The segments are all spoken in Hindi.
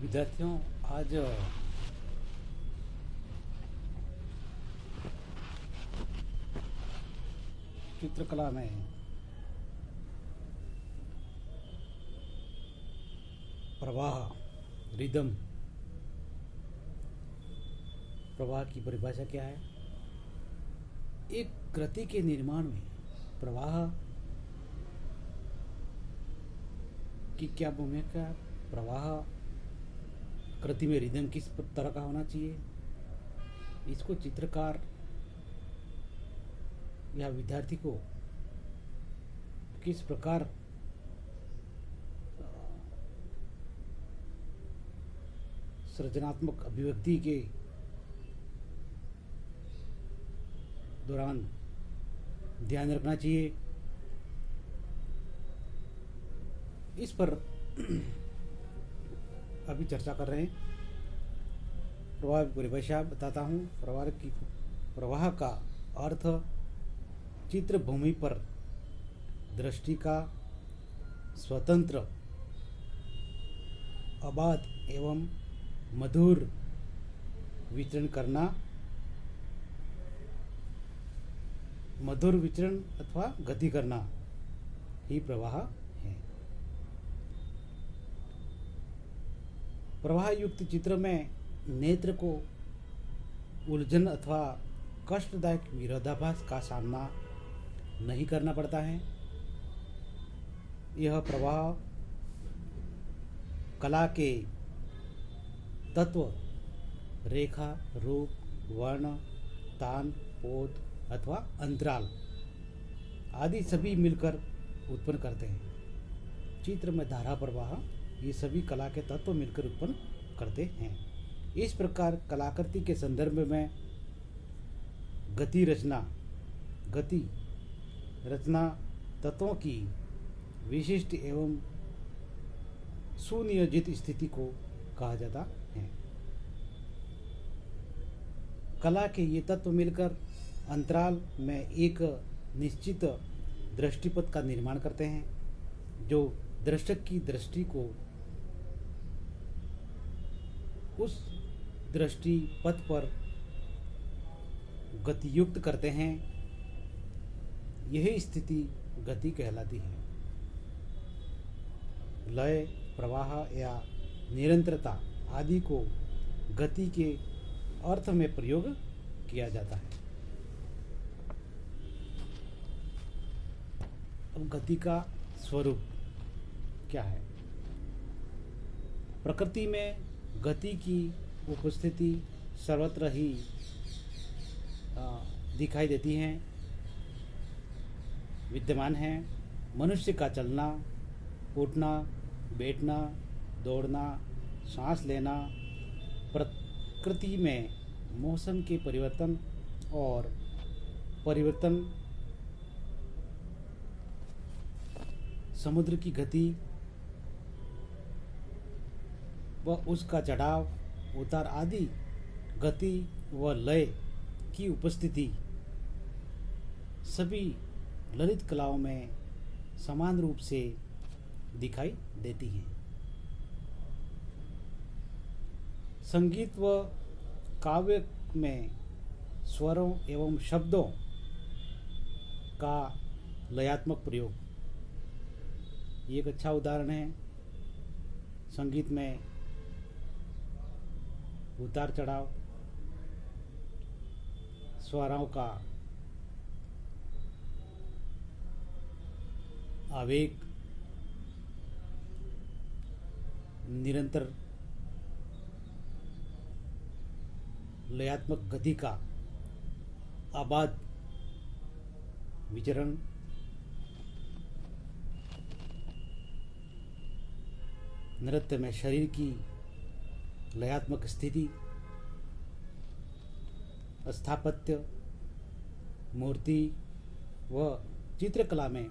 विद्यार्थियों, आज चित्रकला में प्रवाह, रिदम, प्रवाह की परिभाषा क्या है? एक कृति के निर्माण में प्रवाह की क्या भूमिका है? प्रवाह कृति में रिदम किस तरह का होना चाहिए? इसको चित्रकार या विद्यार्थी को किस प्रकार सृजनात्मक अभिव्यक्ति के दौरान ध्यान रखना चाहिए, इस पर अभी चर्चा कर रहे हैं। प्रवाह की परिभाषा बताता हूँ। प्रवाह का अर्थ चित्र भूमि पर दृष्टि का स्वतंत्र, अबाध एवं मधुर विचरण करना, मधुर विचरण अथवा गति करना ही प्रवाह है। प्रवाह युक्त चित्र में नेत्र को उलझन अथवा कष्टदायक विरोधाभास का सामना नहीं करना पड़ता है। यह प्रवाह कला के तत्व रेखा, रूप, वर्ण, तान, पोत अथवा अंतराल आदि सभी मिलकर उत्पन्न करते हैं। चित्र में धारा, प्रवाह, ये सभी कला के तत्व मिलकर उत्पन्न करते हैं। इस प्रकार कलाकृति के संदर्भ में गति रचना तत्वों की विशिष्ट एवं सुनियोजित स्थिति को कहा जाता है। कला के ये तत्व मिलकर अंतराल में एक निश्चित दृष्टिपथ का निर्माण करते हैं, जो दर्शक की दृष्टि को उस दृष्टि पथ पर गतियुक्त करते हैं। यही स्थिति गति कहलाती है। लय, प्रवाह या निरंतरता आदि को गति के अर्थ में प्रयोग किया जाता है। अब गति का स्वरूप क्या है? प्रकृति में गति की उपस्थिति सर्वत्र ही दिखाई देती है, विद्यमान है। मनुष्य का चलना, उठना, बैठना, दौड़ना, सांस लेना, प्रकृति में मौसम के परिवर्तन और परिवर्तन, समुद्र की गति व उसका चढ़ाव उतार आदि गति व लय की उपस्थिति सभी ललित कलाओं में समान रूप से दिखाई देती हैं। संगीत व काव्य में स्वरों एवं शब्दों का लयात्मक प्रयोग, ये एक अच्छा उदाहरण है। संगीत में उतार चढ़ाव, स्वरों का आवेग, निरंतर लयात्मक गति का आबाद विचरण, नृत्य में शरीर की लयात्मक स्थिति, स्थापत्य, मूर्ति व चित्रकला में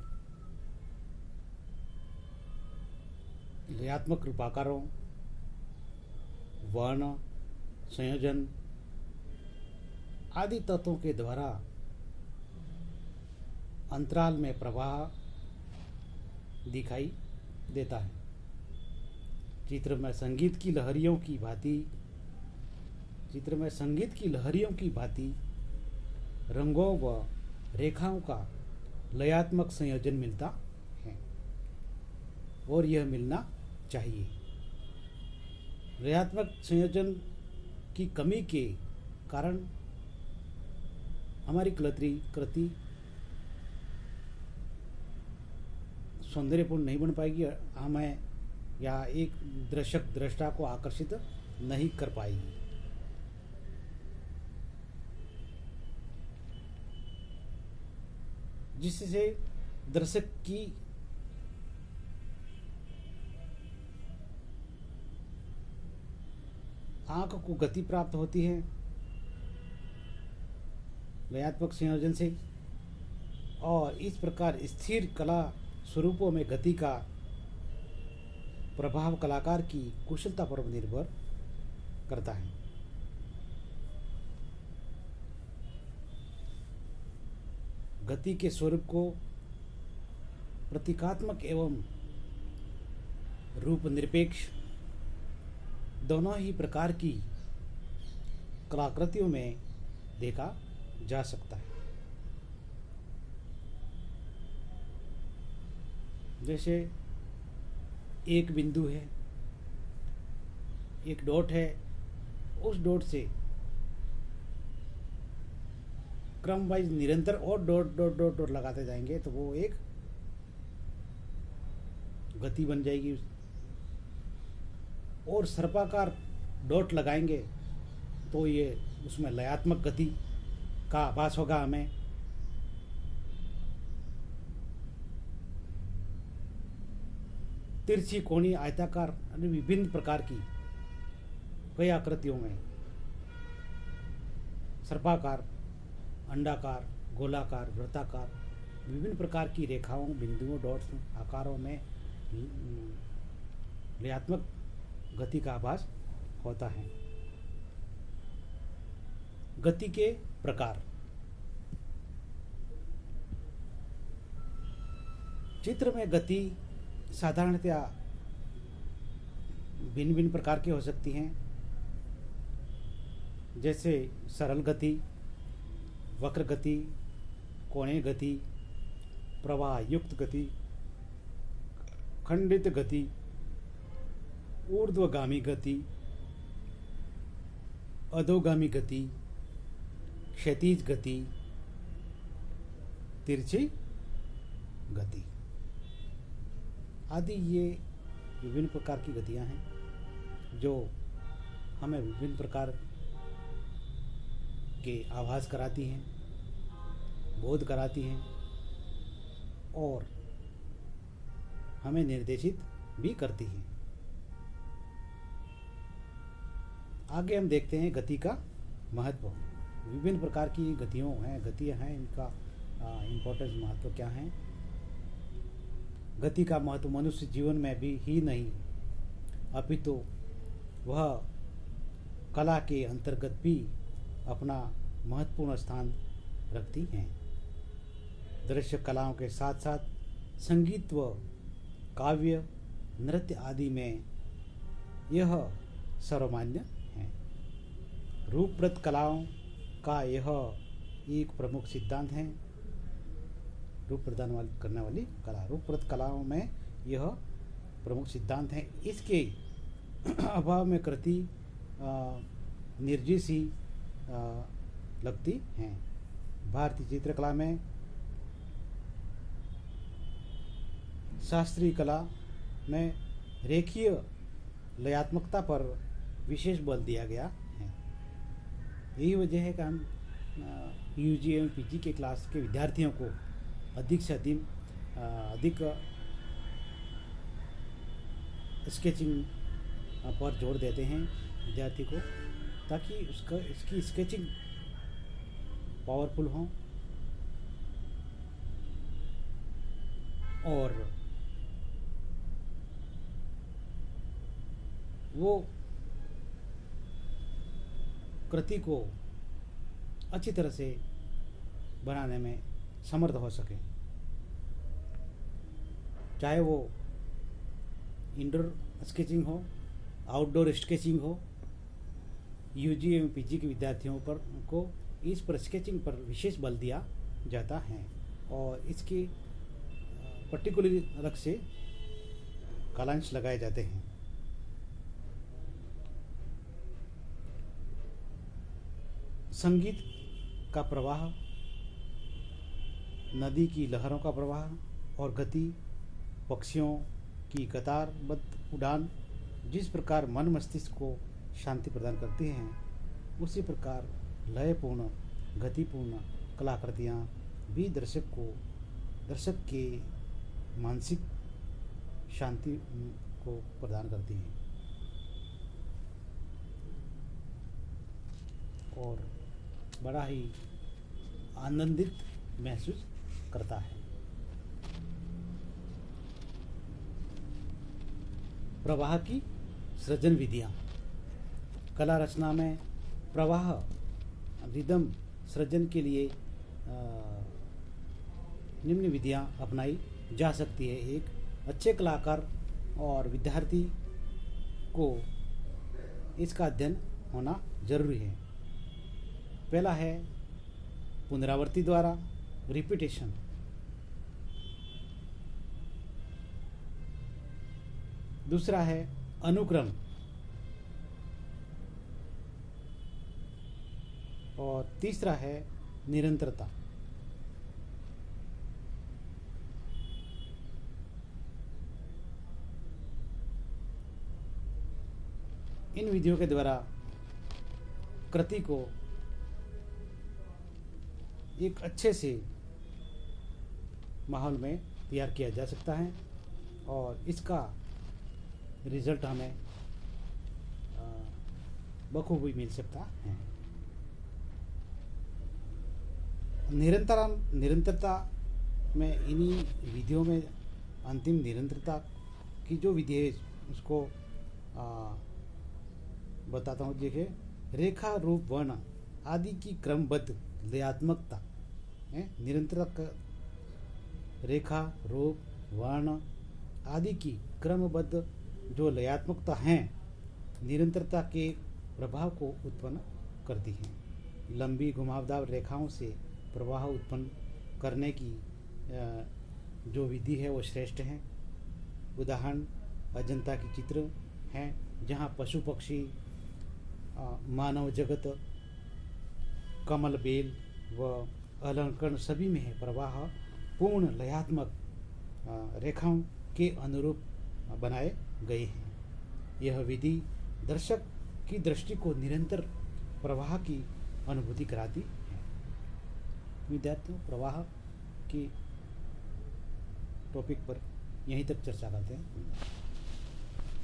लयात्मक रूपाकारों, वर्ण, संयोजन आदि तत्वों के द्वारा अंतराल में प्रवाह दिखाई देता है। चित्र में संगीत की लहरियों की भांति चित्र में संगीत की लहरियों की भांति रंगों व रेखाओं का लयात्मक संयोजन मिलता है और यह मिलना चाहिए। लयात्मक संयोजन की कमी के कारण हमारी कृति सौंदर्यपूर्ण नहीं बन पाएगी, हमें या एक दृष्टा को आकर्षित नहीं कर पाएगी। जिससे दर्शक की आंख को गति प्राप्त होती है लयात्मक संयोजन से, और इस प्रकार स्थिर कला स्वरूपों में गति का प्रभाव कलाकार की कुशलता पर निर्भर करता है। गति के स्वरूप को प्रतीकात्मक एवं रूप निरपेक्ष दोनों ही प्रकार की कलाकृतियों में देखा जा सकता है। जैसे एक बिंदु है, एक डॉट है, उस डॉट से क्रम वाइज निरंतर और डॉट डॉट डॉट डॉट लगाते जाएंगे तो वो एक गति बन जाएगी, और सर्पाकार डॉट लगाएंगे तो ये उसमें लयात्मक गति का आभास होगा हमें। तिरछी, कोणी, आयताकार विभिन्न प्रकार की कई आकृतियों में सर्पाकार, अंडाकार, गोलाकार, वृत्ताकार विभिन्न प्रकार की रेखाओं, बिंदुओं, डॉट्स, आकारों में लयात्मक गति का आभास होता है। गति के प्रकार। चित्र में गति साधारणतया भिन्न भिन्न प्रकार की हो सकती हैं, जैसे सरल गति, वक्र गति, कोणीय गति, प्रवाह युक्त गति, खंडित गति, ऊर्ध्वगामी गति, अधोगामी गति, क्षैतिज गति, तिरछी गति आदि। ये विभिन्न प्रकार की गतियां हैं जो हमें विभिन्न प्रकार के आभास कराती हैं, बोध कराती हैं और हमें निर्देशित भी करती हैं। आगे हम देखते हैं गति का महत्व। विभिन्न प्रकार की गतियां हैं, इनका इम्पोर्टेंस, महत्व क्या है। गति का महत्व मनुष्य जीवन में भी ही नहीं अपितु वह कला के अंतर्गत भी अपना महत्वपूर्ण स्थान रखती हैं। दृश्य कलाओं के साथ साथ संगीत व काव्य, नृत्य आदि में यह सर्वमान्य है। रूपप्रद कलाओं का यह एक प्रमुख सिद्धांत है। रूप प्रदान करने वाली कला, रूपप्रद कलाओं में यह प्रमुख सिद्धांत है। इसके अभाव में कृति निर्जीव सी लगती हैं। भारतीय चित्रकला में शास्त्रीय कला में रेखीय लयात्मकता पर विशेष बल दिया गया है। यही वजह है कि हम यूजी एवं पीजी के क्लास के विद्यार्थियों को अधिक से अधिक स्केचिंग पर जोर देते हैं विद्यार्थी को, ताकि इसकी स्केचिंग पावरफुल हो और वो कृति को अच्छी तरह से बनाने में समर्थ हो सके, चाहे वो इंडोर स्केचिंग हो आउटडोर स्केचिंग हो, यूजी एवं पीजी के विद्यार्थियों पर को इस पर स्केचिंग पर विशेष बल दिया जाता है और इसके पर्टिकुलर अलग से कालांश लगाए जाते हैं। संगीत का प्रवाह, नदी की लहरों का प्रवाह और गति, पक्षियों की कतारबद्ध उड़ान जिस प्रकार मन मस्तिष्क को शांति प्रदान करती हैं, उसी प्रकार लयपूर्ण गतिपूर्ण कलाकृतियाँ भी दर्शक के मानसिक शांति को प्रदान करती हैं और बड़ा ही आनंदित महसूस करता है। प्रवाह की सृजन विधियाँ। कला रचना में प्रवाह रिदम सृजन के लिए निम्न विधियाँ अपनाई जा सकती है। एक, अच्छे कलाकार और विद्यार्थी को इसका अध्ययन होना जरूरी है। पहला है पुनरावृत्ति द्वारा, रिपीटेशन। दूसरा है अनुक्रम और तीसरा है निरंतरता। इन विधियों के द्वारा कृति को एक अच्छे से माहौल में तैयार किया जा सकता है और इसका रिजल्ट हमें बखूबी मिल सकता है। निरंतरता में इन्हीं विधियों में अंतिम निरंतरता की जो विधि है उसको बताता हूँ। देखिए, रेखा रूप वर्ण आदि की क्रमबद्ध लयात्मकता है। निरंतरता रेखा रूप वर्ण आदि की क्रमबद्ध जो लयात्मकता हैं, निरंतरता के प्रभाव को उत्पन्न करती हैं। लंबी घुमावदार रेखाओं से प्रवाह उत्पन्न करने की जो विधि है वो श्रेष्ठ है। उदाहरण अजंता की चित्र हैं, जहाँ पशु पक्षी, मानव जगत, कमल बेल व अलंकरण सभी में है प्रवाह पूर्ण लयात्मक रेखाओं के अनुरूप बनाए गए हैं। यह विधि दर्शक की दृष्टि को निरंतर प्रवाह की अनुभूति कराती है। विद्यार्थियों, प्रवाह की टॉपिक पर यहीं तक चर्चा करते हैं।